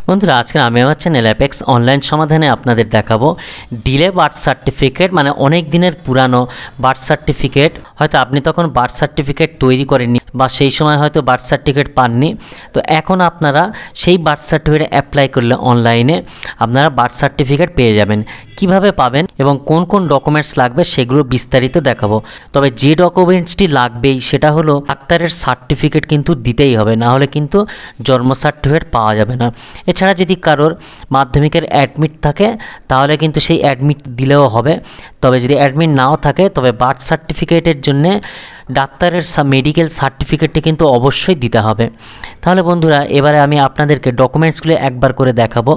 বন্ধুরা আজকে আমি আমার চ্যানেল অ্যাপেক্স অনলাইন সমাধানে আপনাদের দেখাবো ডিলে বার্থ সার্টিফিকেট, মানে অনেক দিনের পুরানো বার্থ সার্টিফিকেট। হয়তো আপনি তখন বার্থ সার্টিফিকেট তৈরি করেননি বা সেই সময় হয়তো বার্থ সার্টিফিকেট পাননি, তো এখন আপনারা সেই বার্থ সার্টিফিকেট অ্যাপ্লাই করলে অনলাইনে আপনারা বার্থ সার্টিফিকেট পেয়ে যাবেন। কিভাবে পাবেন এবং কোন কোন ডকুমেন্টস লাগবে সেগুলো বিস্তারিত দেখাবো। তবে যে ডকুমেন্টসটি লাগবেই সেটা হলো ডাক্তারের সার্টিফিকেট কিন্তু দিতেই হবে, না হলে কিন্তু জন্ম সার্টিফিকেট পাওয়া যাবে না। এছাড়া যদি কারোর মাধ্যমিকের অ্যাডমিট থাকে তাহলে কিন্তু সেই অ্যাডমিট দিলেও হবে। তবে যদি অ্যাডমিট নাও থাকে তবে বার্থ সার্টিফিকেটের জন্যে ডাক্তারের মেডিকেল সার্টিফিকেটটি কিন্তু অবশ্যই দিতে হবে। তাহলে বন্ধুরা এবারে আমি আপনাদেরকে ডকুমেন্টসগুলো একবার করে দেখাবো,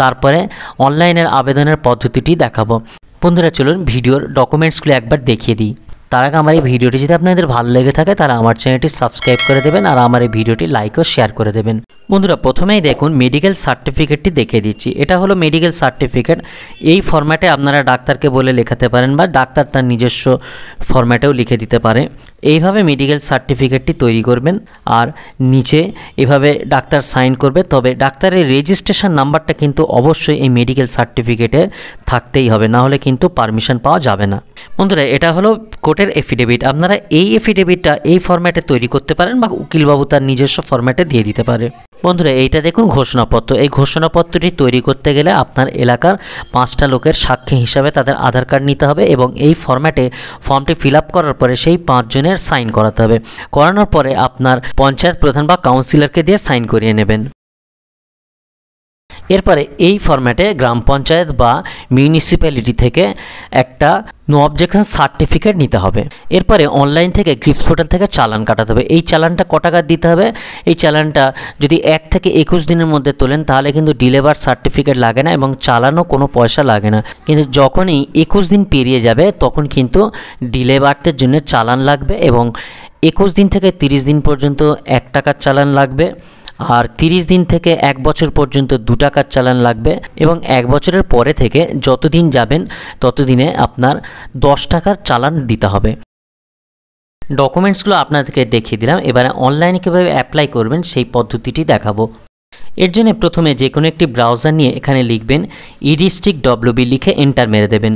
তারপরে অনলাইনের আবেদনের পদ্ধতিটি দেখাবো। বন্ধুরা চলুন ভিডিওর ডকুমেন্টসগুলো একবার দেখিয়ে দিই। তার আগে আমার এই ভিডিওটি যদি আপনাদের ভালো লেগে থাকে তারা আমার চ্যানেলটি সাবস্ক্রাইব করে দেবেন আর আমার এই ভিডিওটি লাইক ও শেয়ার করে দেবেন। বন্ধুরা প্রথমেই দেখুন মেডিকেল সার্টিফিকেটটি দেখিয়ে দিচ্ছি। এটা হলো মেডিকেল সার্টিফিকেট। এই ফরম্যাটে আপনারা ডাক্তারকে বলে লেখাতে পারেন বা ডাক্তার তার নিজস্ব ফরম্যাটেও লিখে দিতে পারে। এইভাবে মেডিকেল সার্টিফিকেটটি তৈরি করবেন আর নিচে এভাবে ডাক্তার সাইন করবে। তবে ডাক্তারের রেজিস্ট্রেশন নাম্বারটা কিন্তু অবশ্যই এই মেডিকেল সার্টিফিকেটে থাকতেই হবে, না হলে কিন্তু পারমিশন পাওয়া যাবে না। বন্ধুরা এটা হলো কোর্টের এফিডেভিট। আপনারা এই এফিডেভিটটা এই ফরম্যাটে তৈরি করতে পারেন বা উকিলবাবু তার নিজস্ব ফরম্যাটে দিয়ে দিতে পারে। বন্ধুরা এইটা দেখুন ঘোষণাপত্র। এই ঘোষণাপত্রটি তৈরি করতে গেলে আপনার এলাকার 5টা লোকের সাক্ষী হিসাবে তাদের আধার কার্ড নিতে হবে এবং এই ফরম্যাটে ফর্মটি ফিল আপ করার পরে সেই 5 জনের সাইন করাতে হবে। করানোর পরে আপনার পঞ্চায়েত প্রধান বা কাউন্সিলরকে দিয়ে সাইন করিয়ে নেবেন। এরপরে এই ফরম্যাটে গ্রাম পঞ্চায়েত বা মিউনিসিপ্যালিটি থেকে একটা নো অবজেকশন সার্টিফিকেট নিতে হবে। এরপরে অনলাইন থেকে গ্রিপস পোর্টাল থেকে চালান কাটাতে হবে। এই চালানটা ক টাকা দিতে হবে? এই চালানটা যদি 1 থেকে 21 দিনের মধ্যে তোলেন তাহলে কিন্তু ডিলে বার্থ সার্টিফিকেট লাগে না এবং চালানও কোনো পয়সা লাগে না। কিন্তু যখনই 21 দিন পেরিয়ে যাবে তখন কিন্তু ডিলে বার্থের জন্য চালান লাগবে এবং 21 দিন থেকে 30 দিন পর্যন্ত 1 টাকার চালান লাগবে আর 30 দিন থেকে 1 বছর পর্যন্ত 2 টাকার চালান লাগবে এবং 1 বছরের পরে থেকে যতদিন যাবেন ততদিনে আপনার 10 টাকার চালান দিতে হবে। ডকুমেন্টসগুলো আপনাদেরকে দেখিয়ে দিলাম। এবারে অনলাইনে কীভাবে অ্যাপ্লাই করবেন সেই পদ্ধতিটি দেখাবো। এর জন্য প্রথমে যে কোনো একটি ব্রাউজার নিয়ে এখানে লিখবেন e-district.wb লিখে এন্টার মেরে দেবেন।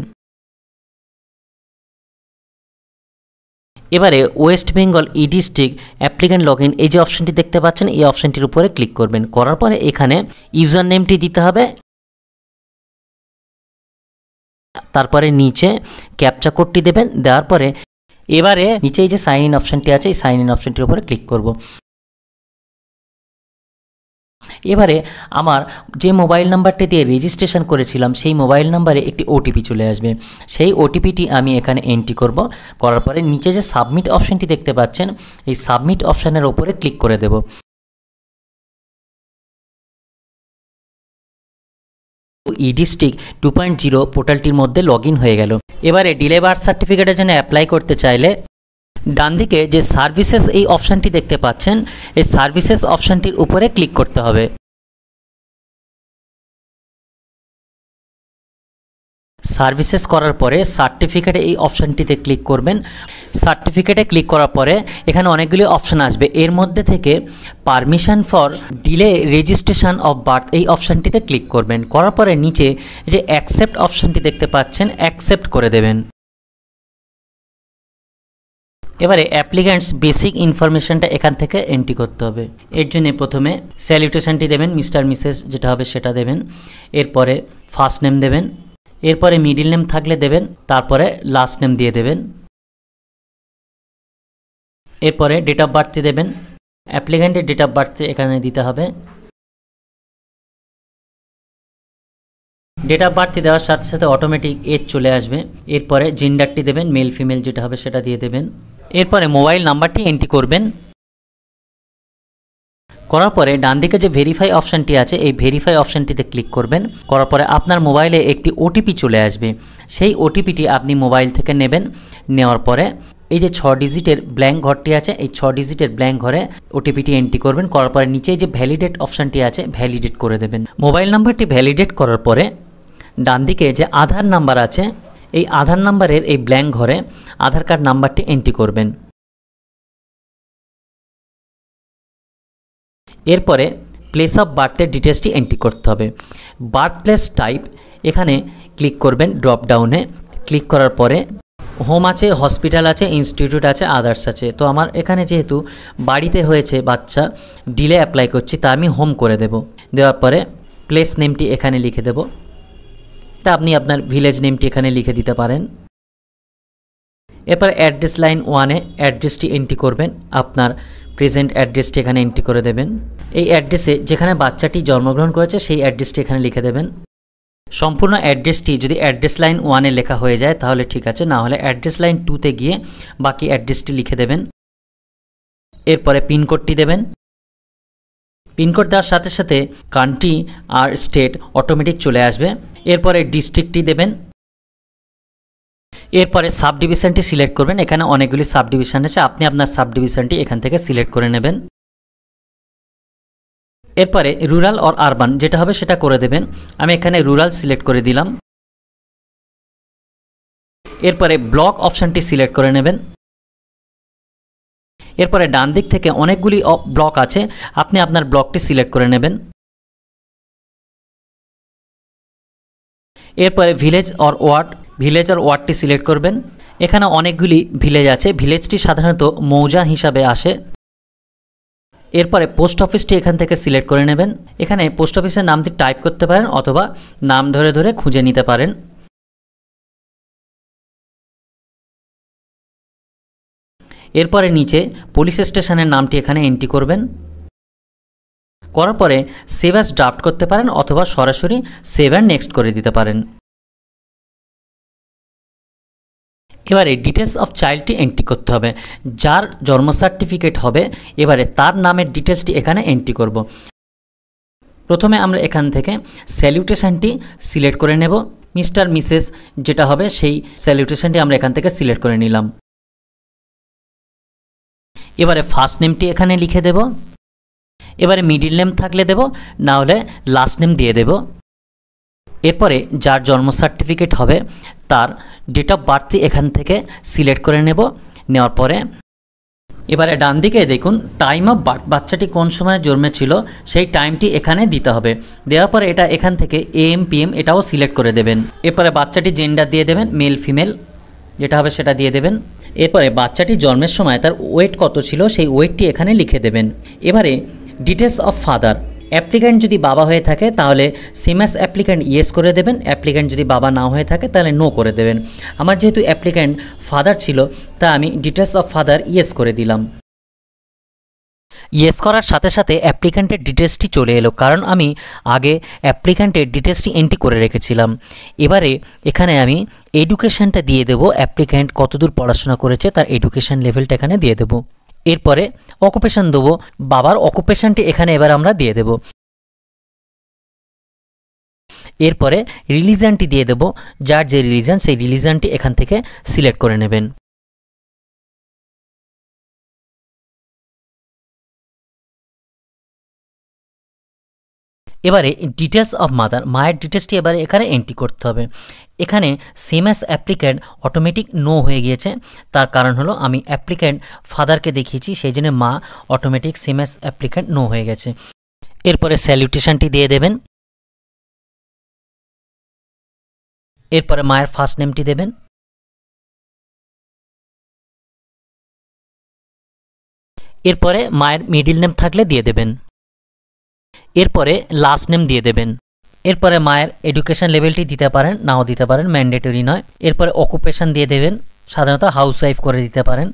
এবারে ওয়েস্ট বেঙ্গল ই-ডিস্ট্রিক্ট অ্যাপ্লিক্যান্ট লগইন এই যে অপশানটি দেখতে পাচ্ছেন এই অপশানটির উপরে ক্লিক করবেন। করার পরে এখানে ইউজার নেমটি দিতে হবে, তারপরে নিচে ক্যাপচা কোডটি দেবেন। দেওয়ার পরে এবারে নিচে এই যে সাইন ইন অপশানটি আছে এই সাইন ইন অপশানটির উপরে ক্লিক করব। এবারে আমার যে মোবাইল নাম্বারটি দিয়ে রেজিস্ট্রেশন করেছিলাম সেই মোবাইল নাম্বারে একটি ওটিপি চলে আসবে। সেই ওটিপিটি আমি এখানে এন্ট্রি করব। করার পরে নিচে যে সাবমিট অপশানটি দেখতে পাচ্ছেন এই সাবমিট অপশানের ওপরে ক্লিক করে দেব। ই-ডিস্ট্রিক্ট 2.0 পোর্টালটির মধ্যে লগ ইন হয়ে গেল। এবারে ডিলে বার্থ সার্টিফিকেটের জন্য অ্যাপ্লাই করতে চাইলে ডান দিকে যে সার্ভিসেস এই অপশানটি দেখতে পাচ্ছেন এই সার্ভিসেস অপশানটির উপরে ক্লিক করতে হবে। সার্ভিসেস করার পরে সার্টিফিকেটে এই অপশানটিতে ক্লিক করবেন। সার্টিফিকেটে ক্লিক করার পরে এখানে অনেকগুলি অপশান আসবে। এর মধ্যে থেকে permission for delay registration of birth এই অপশানটিতে ক্লিক করবেন। করার পরে নিচে যে অ্যাকসেপ্ট অপশানটি দেখতে পাচ্ছেন অ্যাকসেপ্ট করে দেবেন। এবারে অ্যাপ্লিক্যান্টস বেসিক ইনফরমেশনটা এখান থেকে এন্ট্রি করতে হবে। এর জন্য প্রথমে স্যালুটেশনটি দেবেন, মিস্টার মিসেস যেটা হবে সেটা দেবেন। এরপরে ফার্স্ট নেম দেবেন, এরপরে মিডিল নেম থাকলে দেবেন, তারপরে লাস্ট নেম দিয়ে দেবেন। এরপরে ডেট অফ বার্থ দেবেন। অ্যাপ্লিক্যান্টের ডেট অফ বার্থ এখানে দিতে হবে। ডেট অফ বার্থ দেওয়ার সাথে সাথে অটোমেটিক এজ চলে আসবে। এরপরে জেন্ডারটি দেবেন, মেল ফিমেল যেটা হবে সেটা দিয়ে দেবেন। এরপরে মোবাইল নাম্বারটি এন্ট্রি করবেন। করার পরে ডান দিকে যে ভেরিফাই অপশানটি আছে এই ভেরিফাই অপশানটিতে ক্লিক করবেন। করার পরে আপনার মোবাইলে একটি ওটিপি চলে আসবে। সেই ওটিপিটি আপনি মোবাইল থেকে নেবেন। নেওয়ার পরে এই যে 6 ডিজিটের ব্ল্যাঙ্ক ঘরটি আছে এই 6 ডিজিটের ব্ল্যাঙ্ক ঘরে ওটিপিটি এন্ট্রি করবেন। করার পরে নিচে যে ভ্যালিডেট অপশানটি আছে ভ্যালিডেট করে দেবেন। মোবাইল নাম্বারটি ভ্যালিডেট করার পরে ডান দিকে যে আধার নাম্বার আছে এই আধার নাম্বারের এই ব্ল্যাঙ্ক ঘরে আধার কার্ড নাম্বারটি এন্ট্রি করবেন। এরপরে প্লেস অফ বার্থের ডিটেলসটি এন্ট্রি করতে হবে। বার্থ প্লেস টাইপ এখানে ক্লিক করবেন, ড্রপ ডাউনে ক্লিক করার পরে হোম আছে, হসপিটাল আছে, ইনস্টিটিউট আছে, আদার্স আছে। তো আমার এখানে যেহেতু বাড়িতে হয়েছে বাচ্চা, ডিলে অ্যাপ্লাই করছি, তা আমি হোম করে দেব। দেওয়ার পরে প্লেস নেমটি এখানে লিখে দেব। এটা আপনি আপনার ভিলেজ নেমটি এখানে লিখে দিতে পারেন। এরপর অ্যাড্রেস লাইন 1-এ অ্যাড্রেসটি এন্ট্রি করবেন, আপনার প্রেজেন্ট অ্যাড্রেসটি এখানে এন্ট্রি করে দেবেন। এই অ্যাড্রেসে যেখানে বাচ্চাটি জন্মগ্রহণ করেছে সেই অ্যাড্রেসটি এখানে লিখে দেবেন। সম্পূর্ণ অ্যাড্রেসটি যদি অ্যাড্রেস লাইন 1-এ লেখা হয়ে যায় তাহলে ঠিক আছে, না হলে অ্যাড্রেস লাইন 2-তে গিয়ে বাকি অ্যাড্রেসটি লিখে দেবেন। এরপরে পিনকোডটি দেবেন। পিনকোড দেওয়ার সাথে সাথে কান্ট্রি আর স্টেট অটোমেটিক চলে আসবে। এরপরে ডিস্ট্রিক্টটি দেবেন। এরপরে সাব ডিভিশনটি সিলেক্ট করবেন। এখানে অনেকগুলি সাব ডিভিশন আছে, আপনি আপনার সাব ডিভিশনটি এখান থেকে সিলেক্ট করে নেবেন। এরপরে রুরাল অর আরবান যেটা হবে সেটা করে দেবেন। আমি এখানে রুরাল সিলেক্ট করে দিলাম। এরপরে ব্লক অপশানটি সিলেক্ট করে নেবেন। এরপরে ডান দিক থেকে অনেকগুলি ব্লক আছে, আপনি আপনার ব্লকটি সিলেক্ট করে নেবেন। এরপরে ভিলেজ অর ওয়ার্ডটি সিলেক্ট করবেন। এখানে অনেকগুলি ভিলেজ আছে, ভিলেজটি সাধারণত মৌজা হিসাবে আসে। এরপরে পোস্ট অফিসটি এখান থেকে সিলেক্ট করে নেবেন। এখানে পোস্ট অফিসের নামটি টাইপ করতে পারেন অথবা নাম ধরে ধরে খুঁজে নিতে পারেন। এরপরে নিচে পুলিশ স্টেশনের নামটি এখানে এন্ট্রি করবেন। করার পরে সেভ অ্যাজ ড্রাফট করতে পারেন অথবা সরাসরি সেভ অ্যান্ড নেক্সট করে দিতে পারেন। এবারে ডিটেলস অফ চাইল্ডটি এন্ট্রি করতে হবে। যার জন্ম সার্টিফিকেট হবে এবারে তার নামের ডিটেলসটি এখানে এন্ট্রি করব। প্রথমে আমরা এখান থেকে স্যালুটেশনটি সিলেক্ট করে নেব। মিস্টার মিসেস যেটা হবে সেই স্যালুটেশনটি আমরা এখান থেকে সিলেক্ট করে নিলাম। এবারে ফার্স্ট নেমটি এখানে লিখে দেব। এবারে মিডিল নেম থাকলে দেব, না হলে লাস্ট নেম দিয়ে দেব। এরপরে যার জন্ম সার্টিফিকেট হবে তার ডেট অফ বার্থটি এখান থেকে সিলেক্ট করে নেব। নেওয়ার পরে এবারে ডান দিকে দেখুন টাইম অফ বার্থ, বাচ্চাটি কোন সময় জন্মেছিল সেই টাইমটি এখানে দিতে হবে। দেওয়ার পরে এটা এখান থেকে AM PM এটাও সিলেক্ট করে দেবেন। এরপরে বাচ্চাটি জেন্ডার দিয়ে দেবেন, মেল ফিমেল যেটা হবে সেটা দিয়ে দেবেন। এরপরে বাচ্চাটি জন্মের সময় তার ওয়েট কত ছিল সেই ওয়েটটি এখানে লিখে দেবেন। এবারে ডিটেলস অফ ফাদার, অ্যাপ্লিক্যান্ট যদি বাবা হয়ে থাকে তাহলে সেম অ্যাজ অ্যাপ্লিক্যান্ট ইয়েস করে দেবেন, অ্যাপ্লিক্যান্ট যদি বাবা না হয়ে থাকে তাহলে নো করে দেবেন। আমার যেহেতু অ্যাপ্লিক্যান্ট ফাদার ছিল তা আমি ডিটেলস অফ ফাদার ইয়েস করে দিলাম। ইয়েস করার সাথে সাথে অ্যাপ্লিক্যান্টের ডিটেলসটি চলে এলো, কারণ আমি আগে অ্যাপ্লিক্যান্টের ডিটেলসটি এন্ট্রি করে রেখেছিলাম। এবারে এখানে আমি এডুকেশনটা দিয়ে দেব, অ্যাপ্লিক্যান্ট কতদূর পড়াশোনা করেছে তার এডুকেশন লেভেলটা এখানে দিয়ে দেব। এরপরে অকুপেশন দেবো, বাবার অকুপেশনটি এখানে এবার আমরা দিয়ে দেব। এরপরে রিলিজনটি দিয়ে দেব, যার যে রিলিজন সেই রিলিজনটি এখান থেকে সিলেক্ট করে নেবেন। এবারে ডিটেলস অফ মাদার, মায়ের ডিটেলসটি এবারে এখানে এন্ট্রি করতে হবে। এখানে সেম অ্যাজ অ্যাপ্লিক্যান্ট অটোমেটিক নো হয়ে গিয়েছে, তার কারণ হলো আমি অ্যাপ্লিক্যান্ট ফাদারকে দেখিয়েছি, সেই জন্য মা অটোমেটিক সেম অ্যাজ অ্যাপ্লিক্যান্ট নো হয়ে গেছে। এরপরে স্যালুটেশনটি দিয়ে দেবেন। এরপরে মায়ের ফার্স্ট নেমটি দেবেন। এরপরে মায়ের মিডিল নেম থাকলে দিয়ে দেবেন। এরপরে লাস্ট নেম দিয়ে দেবেন। এরপরে মায়ের এডুকেশন লেভেলটি দিতে পারেন, নাও দিতে পারেন, ম্যান্ডেটরি নয়। এরপরে অকুপেশন দিয়ে দেবেন, সাধারণত হাউসওয়াইফ করে দিতে পারেন।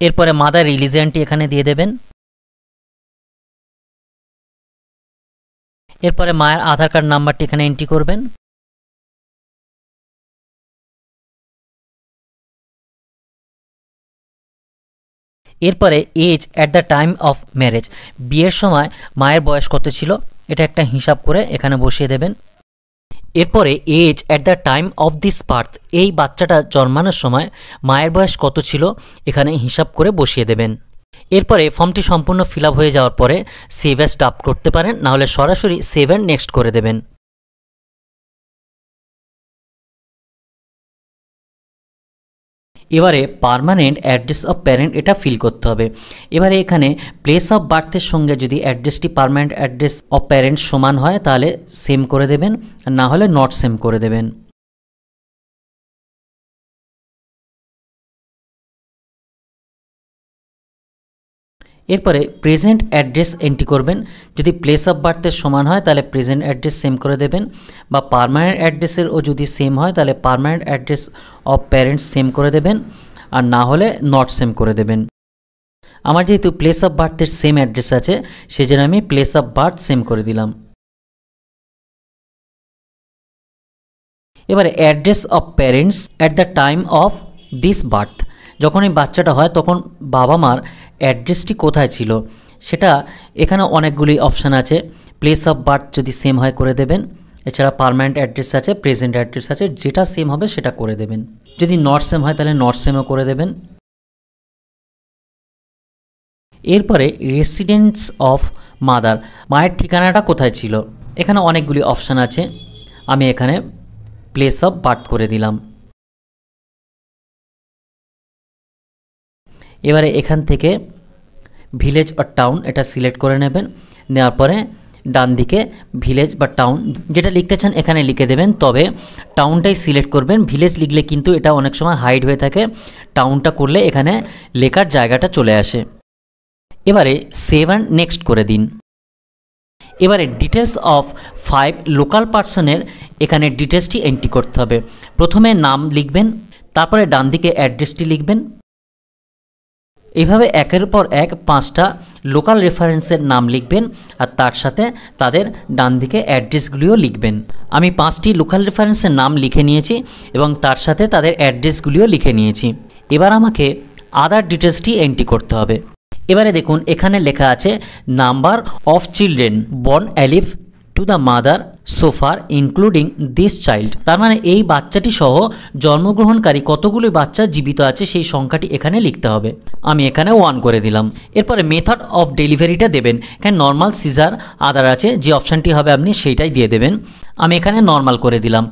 এরপরে মাদার রিলিজিয়নটি এখানে দিয়ে দেবেন। এরপরে মায়ের আধার কার্ড নাম্বারটি এখানে এন্ট্রি করবেন। এরপরে age at the time of marriage, বিয়ের সময় মায়ের বয়স কত ছিল এটা একটা হিসাব করে এখানে বসিয়ে দেবেন। এরপরে age at the time of this birth, এই বাচ্চাটা জন্মানোর সময় মায়ের বয়স কত ছিল এখানে হিসাব করে বসিয়ে দেবেন। এরপরে ফর্মটি সম্পূর্ণ ফিল আপ হয়ে যাওয়ার পরে সেভ অ্যাজ ড্রাফট করতে পারেন, নাহলে সরাসরি সেভ অ্যান্ড নেক্সট করে দেবেন। এবারে পার্মানেন্ট অ্যাড্রেস অফ প্যারেন্ট এটা ফিল করতে হবে। এবারে এখানে প্লেস অফ বার্থের সঙ্গে যদি অ্যাড্রেসটি পার্মানেন্ট অ্যাড্রেস অফ প্যারেন্ট সমান হয় তাহলে সেম করে দেবেন, আর না হলে নট সেম করে দেবেন। এরপরে প্রেজেন্ট অ্যাড্রেস এন্ট্রি করবেন। যদি প্লেস অফ বার্থের সমান হয় তাহলে প্রেজেন্ট অ্যাড্রেস সেম করে দেবেন, বা পার্মানেন্ট অ্যাড্রেসেরও যদি সেম হয় তাহলে permanent address of parents same করে দেবেন, আর না হলে নট সেম করে দেবেন। আমার যেহেতু প্লেস অফ বার্থের সেম অ্যাড্রেস আছে সেজন্য আমি প্লেস অফ বার্থ সেম করে দিলাম। এবারে address of parents at the time of this birth, যখন এই বাচ্চাটা হয় তখন বাবা মার অ্যাড্রেসটি কোথায় ছিল সেটা এখানে অনেকগুলি অপশান আছে। প্লেস অফ বার্থ যদি সেম হয় করে দেবেন, এছাড়া পার্মানেন্ট অ্যাড্রেস আছে, প্রেজেন্ট অ্যাড্রেস আছে, যেটা সেম হবে সেটা করে দেবেন। যদি নট সেম হয় তাহলে নট সেমও করে দেবেন। এরপরে রেসিডেন্স অফ মাদার, মায়ের ঠিকানাটা কোথায় ছিল, এখানে অনেকগুলি অপশান আছে, আমি এখানে প্লেস অফ বার্থ করে দিলাম। এবারে এখান থেকে ভিলেজ আর টাউন এটা সিলেক্ট করে নেবেন, নেওয়ার পরে ডান দিকে ভিলেজ বা টাউন যেটা লিখতে চান এখানে লিখে দেবেন, তবে টাউনটাই সিলেক্ট করবেন। ভিলেজ লিখলে কিন্তু এটা অনেক সময় হাইড হয়ে থাকে, টাউনটা করলে এখানে লেখার জায়গাটা চলে আসে। এবারে সেভ অ্যান্ড নেক্সট করে দিন। এবারে ডিটেলস অফ 5 লোকাল পার্সনের এখানে ডিটেলসটি এন্ট্রি করতে হবে। প্রথমে নাম লিখবেন, তারপরে ডান দিকে অ্যাড্রেসটি লিখবেন। এইভাবে একের পর এক 5টা লোকাল রেফারেন্সের নাম লিখবেন, আর তার সাথে তাদের ডান দিকে অ্যাড্রেসগুলিও লিখবেন। আমি 5টি লোকাল রেফারেন্সের নাম লিখে নিয়েছি এবং তার সাথে তাদের অ্যাড্রেসগুলিও লিখে নিয়েছি। এবার আমাকে আদার ডিটেলসটি এন্ট্রি করতে হবে। এবারে দেখুন এখানে লেখা আছে number of children born alive to the mother সোফার ইনক্লুডিং দিস চাইল্ড, তার মানে এই বাচ্চাটি সহ জন্মগ্রহণকারী কতগুলি বাচ্চা জীবিত আছে সেই সংখ্যাটি এখানে লিখতে হবে। আমি এখানে 1 করে দিলাম। এরপরে মেথড অফ ডেলিভারিটা দেবেন, এখানে নর্মাল, সিজার, আদার আছে, যে অপশানটি হবে আপনি সেইটাই দিয়ে দেবেন। আমি এখানে নর্মাল করে দিলাম।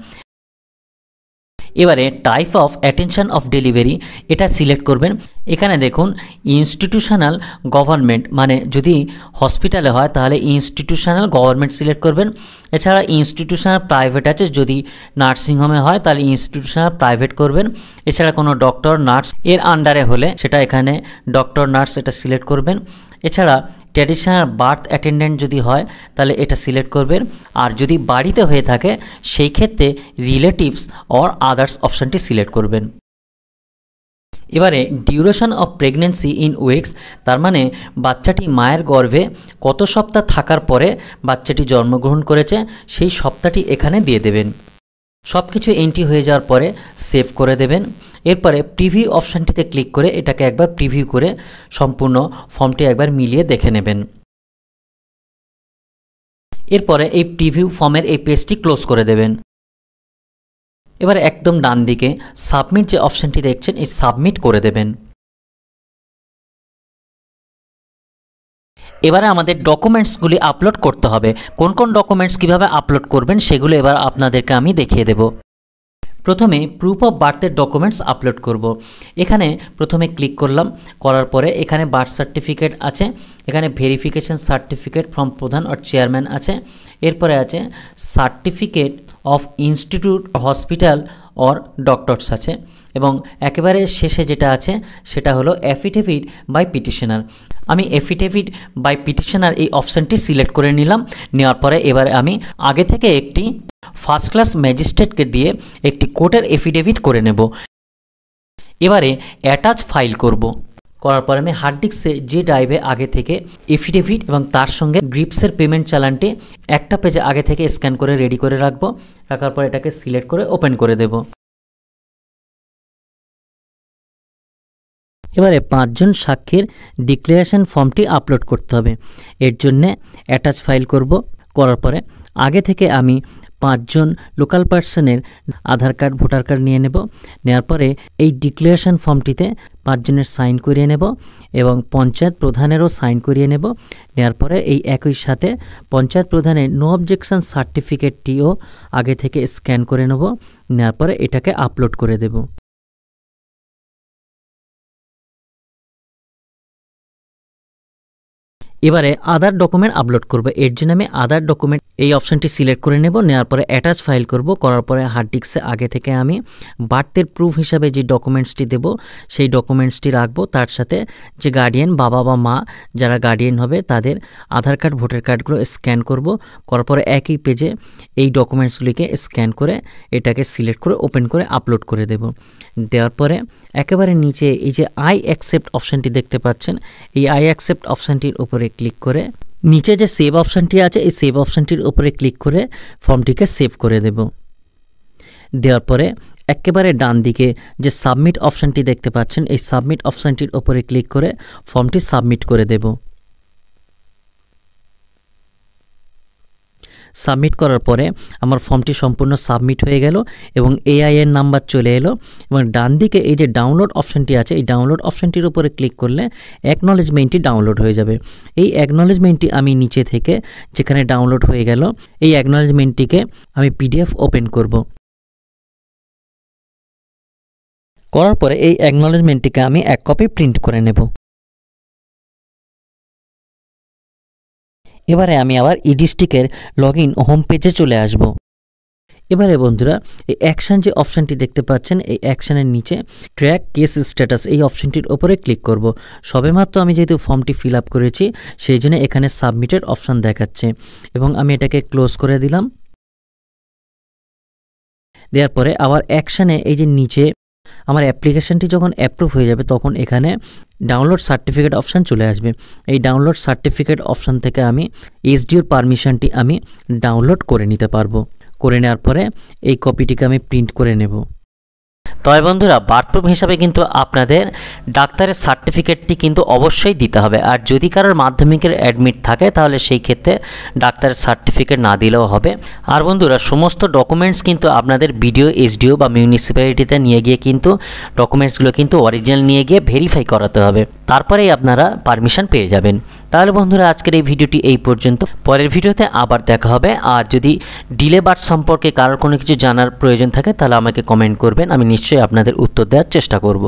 এবারে type of attention of delivery এটা সিলেক্ট করবেন। এখানে দেখুন ইনস্টিটিউশনাল গভর্নমেন্ট, মানে যদি হসপিটালে হয় তাহলে ইনস্টিটিউশনাল গভর্নমেন্ট সিলেক্ট করবেন। এছাড়া ইনস্টিটিউশনাল প্রাইভেট আছে, যদি নার্সিংহোমে হয় তাহলে ইনস্টিটিউশনাল প্রাইভেট করবেন। এছাড়া কোনো ডক্টর নার্স এর আন্ডারে হলে সেটা এখানে ডক্টর নার্স এটা সিলেক্ট করবেন। এছাড়া ট্র্যাডিশনাল বার্থ অ্যাটেন্ডেন্ট যদি হয় তাহলে এটা সিলেক্ট করবেন, আর যদি বাড়িতে হয়ে থাকে সেই ক্ষেত্রে রিলেটিভস অর আদার্স অপশানটি সিলেক্ট করবেন। এবারে duration of pregnancy in weeks, তার মানে বাচ্চাটি মায়ের গর্ভে কত সপ্তাহ থাকার পরে বাচ্চাটি জন্মগ্রহণ করেছে সেই সপ্তাহটি এখানে দিয়ে দেবেন। সব কিছু এন্ট্রি হয়ে যাওয়ার পরে সেভ করে দেবেন। এরপরে প্রিভিউ অপশানটিতে ক্লিক করে এটাকে একবার প্রিভিউ করে সম্পূর্ণ ফর্মটি একবার মিলিয়ে দেখে নেবেন। এরপরে এই প্রিভিউ ফর্মের এই পেজটি ক্লোজ করে দেবেন। এবার একদম ডান দিকে সাবমিট যে অপশানটি দেখছেন এই সাবমিট করে দেবেন। এবারে আমাদের ডকুমেন্টসগুলি আপলোড করতে হবে। কোন কোন ডকুমেন্টস কিভাবে আপলোড করবেন সেগুলো এবার আপনাদেরকে আমি দেখিয়ে দেব। প্রথমে প্রুফ অফ বার্থের ডকুমেন্টস আপলোড করব। এখানে প্রথমে ক্লিক করলাম, করার পরে এখানে বার্থ সার্টিফিকেট আছে, এখানে ভেরিফিকেশন সার্টিফিকেট ফ্রম প্রধান আর চেয়ারম্যান আছে, এরপরে আছে certificate of institute hospital or doctors আছে, এবং একেবারে শেষে যেটা আছে সেটা হলো অ্যাফিডেভিট বাই পিটিশনার। আমি অ্যাফিডেভিট বাই পিটিশনার এই অপশানটি সিলেক্ট করে নিলাম। নেওয়ার পরে এবারে আমি আগে থেকে একটি ফার্স্ট ক্লাস ম্যাজিস্ট্রেটকে দিয়ে একটি কোর্টের এফিডেভিট করে নেব। এবারে অ্যাটাচ ফাইল করব। করার পরে আমি হার্ড ডিস্কে যে ড্রাইভে আগে থেকে এফিডেভিট এবং তার সঙ্গে গ্রিপসের পেমেন্ট চালানটি একটা পেজে আগে থেকে স্ক্যান করে রেডি করে রাখবো। রাখার পর এটাকে সিলেক্ট করে ওপেন করে দেব। এবারে 5 জন সাক্ষীর ডিক্লারেশন ফর্মটি আপলোড করতে হবে। এর জন্যে অ্যাটাচ ফাইল করব। করার পরে আগে থেকে আমি 5 জন লোকাল পার্সনের আধার কার্ড, ভোটার কার্ড নিয়ে নেব। নেওয়ার পরে এই ডিক্লারেশন ফর্মটিতে 5 জনের সাইন করিয়ে নেব এবং পঞ্চায়েত প্রধানেরও সাইন করিয়ে নেব। নেওয়ার পরে এই একই সাথে পঞ্চায়েত প্রধানের নো অবজেকশন সার্টিফিকেটটিও আগে থেকে স্ক্যান করে নেব। নেওয়ার পরে এটাকে আপলোড করে দেব। এবারে আদার ডকুমেন্ট আপলোড করব। এর জন্য আমি আদার ডকুমেন্ট এই অপশানটি সিলেক্ট করে নেব। নেওয়ার পরে অ্যাটাচ ফাইল করব। করার পরে হার্ড ডিস্কে আগে থেকে আমি বার্থের প্রুফ হিসাবে যে ডকুমেন্টসটি দেব সেই ডকুমেন্টসটি রাখবো। তার সাথে যে গার্ডিয়ান বাবা বা মা যারা গার্ডিয়ান হবে তাদের আধার কার্ড ভোটার কার্ডগুলো স্ক্যান করব। করার পরে একই পেজে এই ডকুমেন্টসগুলিকে স্ক্যান করে এটাকে সিলেক্ট করে ওপেন করে আপলোড করে দেব। দেওয়ার পরে একেবারে নিচে এই যে আই অ্যাকসেপ্ট অপশানটি দেখতে পাচ্ছেন, এই আই অ্যাকসেপ্ট অপশানটির উপরে ক্লিক করে নিচে যে সেভ অপশানটি আছে এই সেভ অপশানটির উপরে ক্লিক করে ফর্মটিকে সেভ করে দেব। দেওয়ার পরে একেবারে ডান দিকে যে সাবমিট অপশানটি দেখতে পাচ্ছেন এই সাবমিট অপশানটির উপরে ক্লিক করে ফর্মটি সাবমিট করে দেব। সাবমিট করার পরে আমার ফর্মটি সম্পূর্ণ সাবমিট হয়ে গেল এবং এআইএন নাম্বার চলে এলো এবং ডান দিকে এই যে ডাউনলোড অপশানটি আছে এই ডাউনলোড অপশানটির উপরে ক্লিক করলে অ্যাকনলেজমেন্টটি ডাউনলোড হয়ে যাবে। এই অ্যাকনলেজমেন্টটি আমি নিচে থেকে যেখানে ডাউনলোড হয়ে গেল এই অ্যাকনলেজমেন্টটিকে আমি পিডিএফ ওপেন করব। করার পরে এই অ্যাকনলেজমেন্টটিকে আমি 1 কপি প্রিন্ট করে নেব। এবারে আমি আবার ইডিস্টিকের লগইন হোম পেজে চলে আসব। এবারে বন্ধুরা এই অ্যাকশন যে অপশানটি দেখতে পাচ্ছেন এই অ্যাকশানের নিচে ট্র্যাক কেস স্ট্যাটাস এই অপশানটির উপরে ক্লিক করব। সবেমাত্র আমি যেহেতু ফর্মটি ফিল আপ করেছি সেই জন্য এখানে সাবমিটেড অপশান দেখাচ্ছে এবং আমি এটাকে ক্লোজ করে দিলাম। দেওয়ার পরে আবার অ্যাকশানে এই যে নিচে আমার অ্যাপ্লিকেশনটি যখন অ্যাপ্রুভ হয়ে যাবে তখন এখানে ডাউনলোড সার্টিফিকেট অপশান চলে আসবে। এই ডাউনলোড সার্টিফিকেট অপশান থেকে আমি এসডিওর পারমিশনটি আমি ডাউনলোড করে নিতে পারবো। করে নেওয়ার পরে এই কপিটিকে আমি প্রিন্ট করে নেব। তবে বন্ধুরা বার্থ প্রুফ হিসাবে কিন্তু আপনাদের ডাক্তারের সার্টিফিকেটটি কিন্তু অবশ্যই দিতে হবে। আর যদি কারোর মাধ্যমিকের অ্যাডমিট থাকে তাহলে সেই ক্ষেত্রে ডাক্তারের সার্টিফিকেট না দিলেও হবে। আর বন্ধুরা সমস্ত ডকুমেন্টস কিন্তু আপনাদের বিডিও এসডিও বা মিউনিসিপ্যালিটিতে নিয়ে গিয়ে কিন্তু ডকুমেন্টসগুলো কিন্তু অরিজিনাল নিয়ে গিয়ে ভেরিফাই করাতে হবে, তারপরেই আপনারা পারমিশন পেয়ে যাবেন। তাহলে বন্ধুরা আজকের এই ভিডিওটি এই পর্যন্ত। পরের ভিডিওতে আবার দেখা হবে। আর যদি ডিলে বার্থ সম্পর্কে কারোর কোনো কিছু জানার প্রয়োজন থাকে তাহলে আমাকে কমেন্ট করবেন, আমি নিশ্চয়ই আপনাদের উত্তর দেওয়ার চেষ্টা করব।